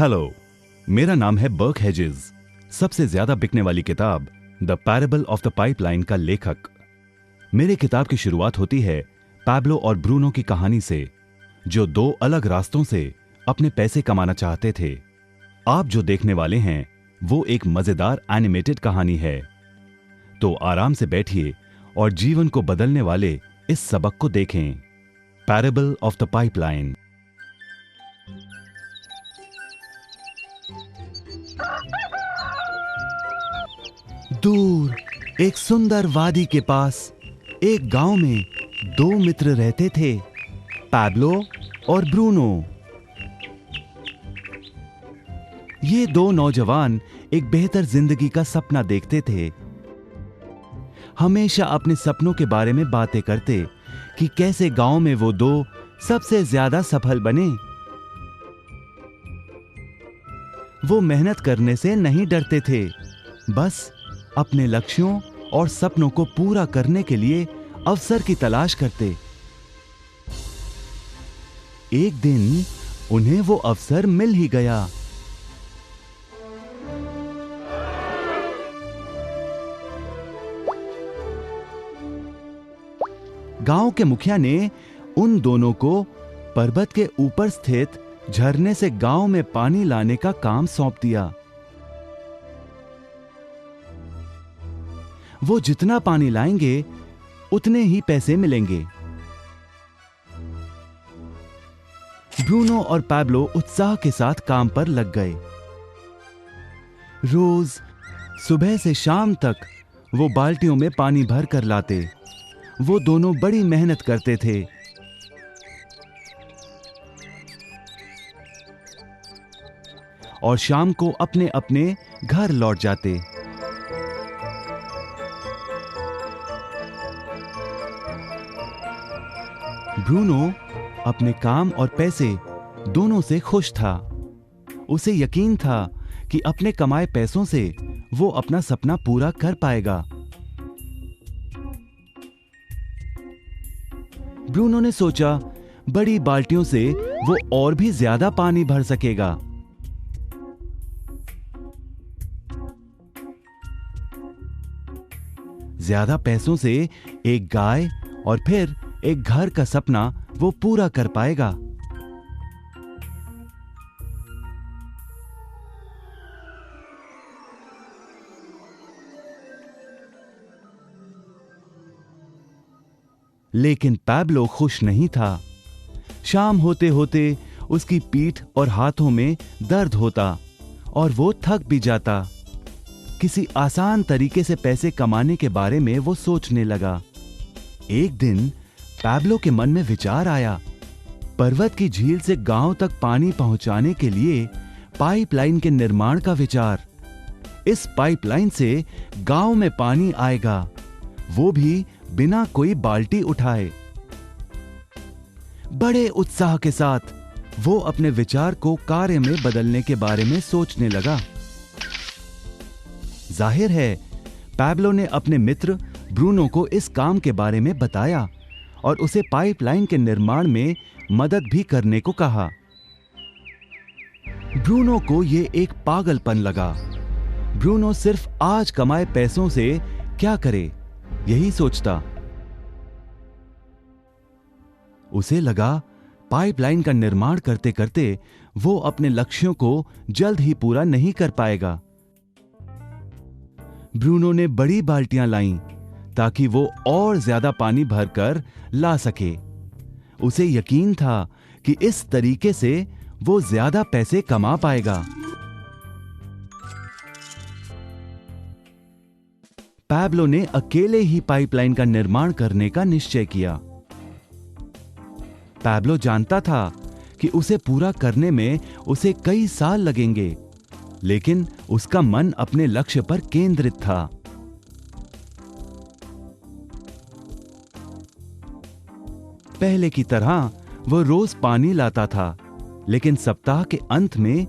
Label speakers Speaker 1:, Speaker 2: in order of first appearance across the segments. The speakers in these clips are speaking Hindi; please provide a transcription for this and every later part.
Speaker 1: हेलो, मेरा नाम है बर्क हेजेस। सबसे ज्यादा बिकने वाली किताब the parable of the pipeline का लेखक। मेरे किताब की शुरुआत होती है पैब्लो और ब्रूनो की कहानी से, जो दो अलग रास्तों से अपने पैसे कमाना चाहते थे। आप जो देखने वाले हैं वो एक मजेदार एनिमेटेड कहानी है। तो आराम से बैठिए और जीवन को बदलने वाले इस सबक को देखें, पैरेबल ऑफ द पाइपलाइन। दूर एक सुंदर वादी के पास एक गांव में दो मित्र रहते थे, पैब्लो और ब्रूनो। ये दो नौजवान एक बेहतर जिंदगी का सपना देखते थे। हमेशा अपने सपनों के बारे में बातें करते कि कैसे गांव में वो दो सबसे ज्यादा सफल बने। वो मेहनत करने से नहीं डरते थे, बस अपने लक्ष्यों और सपनों को पूरा करने के लिए अवसर की तलाश करते। एक दिन उन्हें वो अवसर मिल ही गया। गांव के मुखिया ने उन दोनों को पर्वत के ऊपर स्थित झरने से गांव में पानी लाने का काम सौंप दिया। वो जितना पानी लाएंगे उतने ही पैसे मिलेंगे। ब्रूनो और पैब्लो उत्साह के साथ काम पर लग गए। रोज सुबह से शाम तक वो बाल्टियों में पानी भर कर लाते। वो दोनों बड़ी मेहनत करते थे। और शाम को अपने अपने घर लौट जाते। ब्रूनो अपने काम और पैसे दोनों से खुश था। उसे यकीन था कि अपने कमाए पैसों से वो अपना सपना पूरा कर पाएगा। ब्रूनो ने सोचा बड़ी बाल्टियों से वो और भी ज्यादा पानी भर सकेगा। ज्यादा पैसों से एक गाय और फिर एक घर का सपना वो पूरा कर पाएगा। लेकिन पैब्लो खुश नहीं था। शाम होते होते उसकी पीठ और हाथों में दर्द होता और वो थक भी जाता। किसी आसान तरीके से पैसे कमाने के बारे में वो सोचने लगा। एक दिन पैब्लो के मन में विचार आया, पर्वत की झील से गांव तक पानी पहुंचाने के लिए पाइपलाइन के निर्माण का विचार। इस पाइपलाइन से गांव में पानी आएगा, वो भी बिना कोई बाल्टी उठाए। बड़े उत्साह के साथ वो अपने विचार को कार्य में बदलने के बारे में सोचने लगा। जाहिर है पैब्लो ने अपने मित्र ब्रूनो को इस काम के बारे में बताया और उसे पाइपलाइन के निर्माण में मदद भी करने को कहा। ब्रूनो को यह एक पागलपन लगा। ब्रूनो सिर्फ आज कमाए पैसों से क्या करे, यही सोचता। उसे लगा पाइपलाइन का निर्माण करते करते वो अपने लक्ष्यों को जल्द ही पूरा नहीं कर पाएगा। ब्रूनो ने बड़ी बाल्टियां लाईं ताकि वो और ज्यादा पानी भरकर ला सके। उसे यकीन था कि इस तरीके से वो ज्यादा पैसे कमा पाएगा। पैब्लो ने अकेले ही पाइपलाइन का निर्माण करने का निश्चय किया। पैब्लो जानता था कि उसे पूरा करने में उसे कई साल लगेंगे, लेकिन उसका मन अपने लक्ष्य पर केंद्रित था। पहले की तरह वो रोज पानी लाता था, लेकिन सप्ताह के अंत में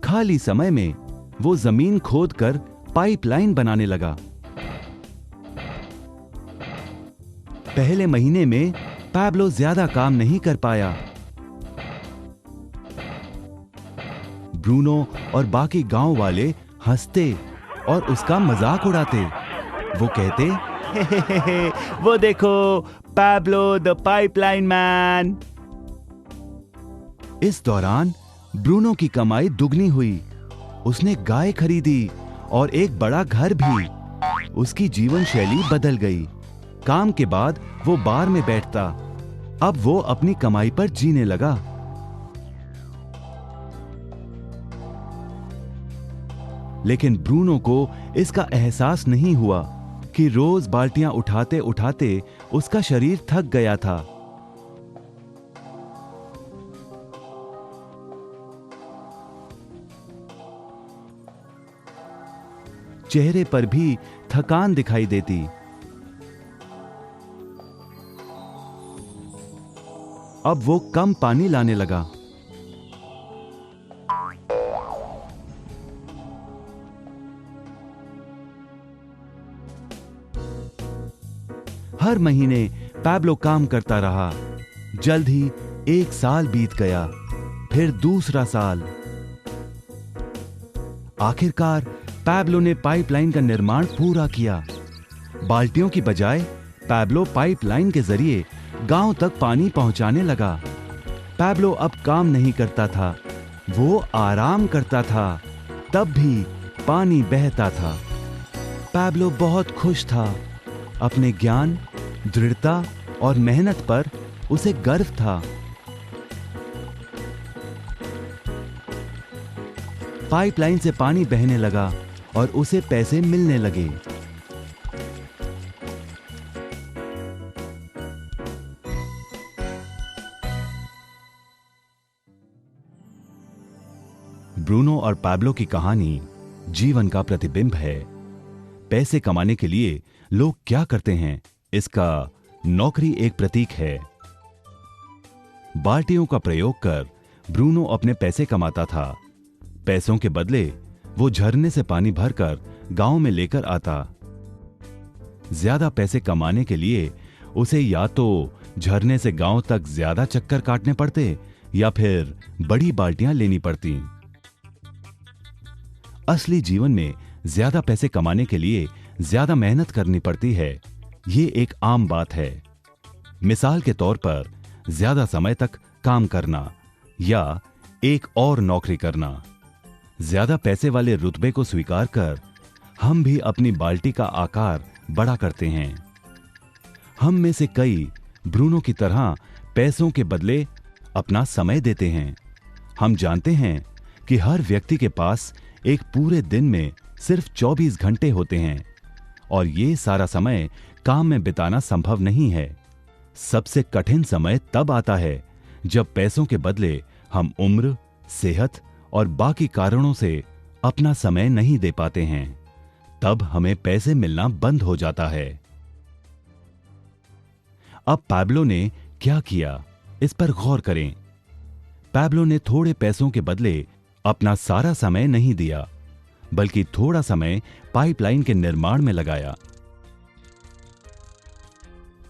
Speaker 1: खाली समय में वो जमीन खोदकर पाइपलाइन बनाने लगा। पहले महीने में पैब्लो ज्यादा काम नहीं कर पाया। ब्रूनो और बाकी गांव वाले हंसते और उसका मजाक उड़ाते। वो कहते, हे, वो देखो पैब्लो द पाइपलाइन मैन। इस दौरान ब्रूनो की कमाई दुगनी हुई। उसने गाय खरीदी और एक बड़ा घर भी। उसकी जीवन शैली बदल गई। काम के बाद वो बार में बैठता। अब वो अपनी कमाई पर जीने लगा। लेकिन ब्रूनो को इसका एहसास नहीं हुआ कि रोज बाल्टियां उठाते उठाते उसका शरीर थक गया था। चेहरे पर भी थकान दिखाई देती। अब वो कम पानी लाने लगा। हर महीने पैब्लो काम करता रहा। जल्द ही 1 साल बीत गया, फिर दूसरा साल। आखिरकार पैब्लो ने पाइपलाइन का निर्माण पूरा किया। बाल्टियों की बजाय पैब्लो पाइपलाइन के जरिए गांव तक पानी पहुंचाने लगा। पैब्लो अब काम नहीं करता था, वो आराम करता था, तब भी पानी बहता था। पैब्लो बहुत खुश था। अपने ज्ञान, दृढ़ता और मेहनत पर उसे गर्व था। पाइपलाइन से पानी बहने लगा और उसे पैसे मिलने लगे। ब्रूनो और पैब्लो की कहानी जीवन का प्रतिबिंब है। पैसे कमाने के लिए लोग क्या करते हैं, इसका नौकरी एक प्रतीक है। बाल्टियों का प्रयोग कर ब्रूनो अपने पैसे कमाता था। पैसों के बदले वो झरने से पानी भरकर गांव में लेकर आता। ज्यादा पैसे कमाने के लिए उसे या तो झरने से गांव तक ज्यादा चक्कर काटने पड़ते या फिर बड़ी बाल्टियां लेनी पड़ती। असली जीवन में ज्यादा पैसे कमाने के लिए ज्यादा मेहनत करनी पड़ती है। ये एक आम बात है। मिसाल के तौर पर ज्यादा समय तक काम करना या एक और नौकरी करना। ज्यादा पैसे वाले रुतबे को स्वीकार कर हम भी अपनी बाल्टी का आकार बड़ा करते हैं। हम में से कई ब्रूनो की तरह पैसों के बदले अपना समय देते हैं। हम जानते हैं कि हर व्यक्ति के पास एक पूरे दिन में सिर्फ 24 घंटे होते हैं और ये सारा समय काम में बिताना संभव नहीं है। सबसे कठिन समय तब आता है जब पैसों के बदले हम उम्र, सेहत और बाकी कारणों से अपना समय नहीं दे पाते हैं। तब हमें पैसे मिलना बंद हो जाता है। अब पैब्लो ने क्या किया, इस पर गौर करें। पैब्लो ने थोड़े पैसों के बदले अपना सारा समय नहीं दिया, बल्कि थोड़ा समय पाइपलाइन के निर्माण में लगाया।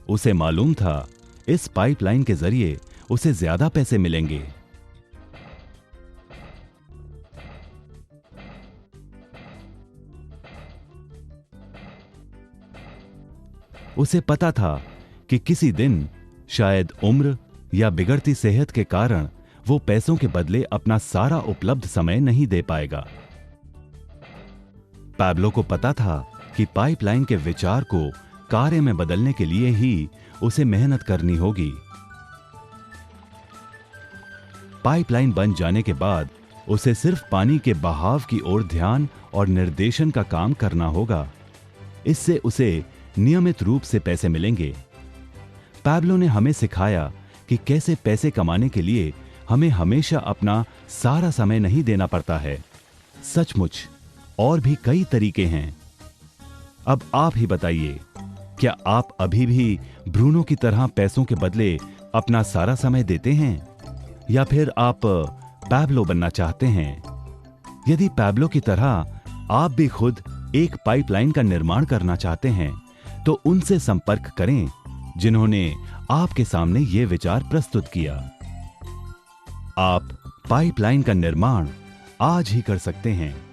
Speaker 1: उसे मालूम था इस पाइपलाइन के जरिए उसे ज्यादा पैसे मिलेंगे। उसे पता था कि किसी दिन शायद उम्र या बिगड़ती सेहत के कारण वो पैसों के बदले अपना सारा उपलब्ध समय नहीं दे पाएगा। पैब्लो को पता था कि पाइपलाइन के विचार को कार्य में बदलने के लिए ही उसे मेहनत करनी होगी। पाइपलाइन बन जाने के बाद उसे सिर्फ पानी के बहाव की ओर ध्यान और निर्देशन का काम करना होगा। इससे उसे नियमित रूप से पैसे मिलेंगे। पैब्लो ने हमें सिखाया कि कैसे पैसे कमाने के लिए हमें हमेशा अपना सारा समय नहीं देना पड़ता है। सचमुच और भी कई तरीके हैं। अब आप ही बताइए, क्या आप अभी भी ब्रूनो की तरह पैसों के बदले अपना सारा समय देते हैं या फिर आप पैब्लो बनना चाहते हैं? यदि पैब्लो की तरह आप भी खुद एक पाइपलाइन का निर्माण करना चाहते हैं तो उनसे संपर्क करें जिन्होंने आपके सामने ये विचार प्रस्तुत किया। आप पाइपलाइन का निर्माण आज ही कर सकते हैं।